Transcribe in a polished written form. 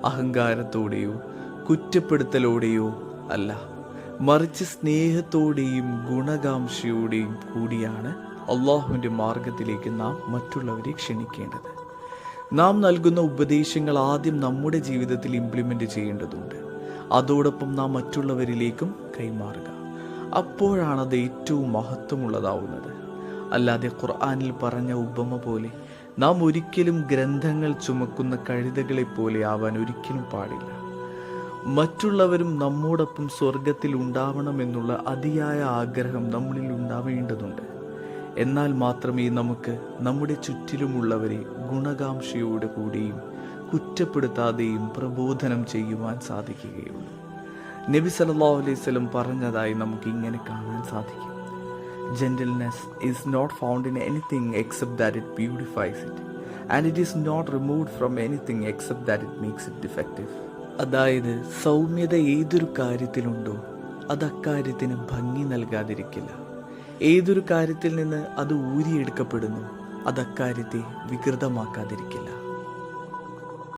അഹങ്കാരത്തോടെയോ കുറ്റപ്പെടുത്തലോടെയോ അല്ല, മറിച്ച് സ്നേഹത്തോടെയും ഗുണകാംക്ഷയോടെയും കൂടിയാണ് അള്ളാഹുവിൻ്റെ മാർഗത്തിലേക്ക് നാം മറ്റുള്ളവരെ ക്ഷണിക്കേണ്ടത്. നാം നൽകുന്ന ഉപദേശങ്ങൾ ആദ്യം നമ്മുടെ ജീവിതത്തിൽ ഇംപ്ലിമെൻ്റ് ചെയ്യേണ്ടതുണ്ട്. അതോടൊപ്പം നാം മറ്റുള്ളവരിലേക്കും കൈമാറുക. അപ്പോഴാണത് ഏറ്റവും മഹത്വമുള്ളതാവുന്നത്. അല്ലാതെ ഖുർആനിൽ പറഞ്ഞ ഉപമ പോലെ നാം ഒരിക്കലും ഗ്രന്ഥങ്ങൾ ചുമക്കുന്ന കഴുതകളെ പോലെ ആവാൻ ഒരിക്കലും പാടില്ല. മറ്റുള്ളവരും നമ്മോടൊപ്പം സ്വർഗത്തിൽ ഉണ്ടാവണമെന്നുള്ള അതിയായ ആഗ്രഹം നമ്മളിൽ ഉണ്ടാവേണ്ടതുണ്ട്. എന്നാൽ മാത്രമേ നമുക്ക് നമ്മുടെ ചുറ്റിലുമുള്ളവരെ ഗുണകാംക്ഷയോടെ കൂടിയും കുറ്റപ്പെടുത്താതെയും പ്രബോധനം ചെയ്യുവാൻ സാധിക്കുകയുള്ളൂ. നബി സല്ലല്ലാഹു അലൈഹി വസല്ലം പറഞ്ഞതായി നമുക്ക് ഇങ്ങനെ കാണാൻ സാധിക്കും: gentleness is not found in anything except that it beautifies it, and it is not removed from anything except that it makes it defective. അതായത് സൗമ്യത ഏതൊരു കാര്യത്തിലുണ്ടോ അത് അക്കാര്യത്തിന് ഭംഗി നൽകാതിരിക്കില്ല. ഏതൊരു കാര്യത്തിൽ നിന്ന് അത് ഊരിയെടുക്കപ്പെടുന്നു അത് അക്കാര്യത്തെ വികൃതമാക്കാതിരിക്കില്ല.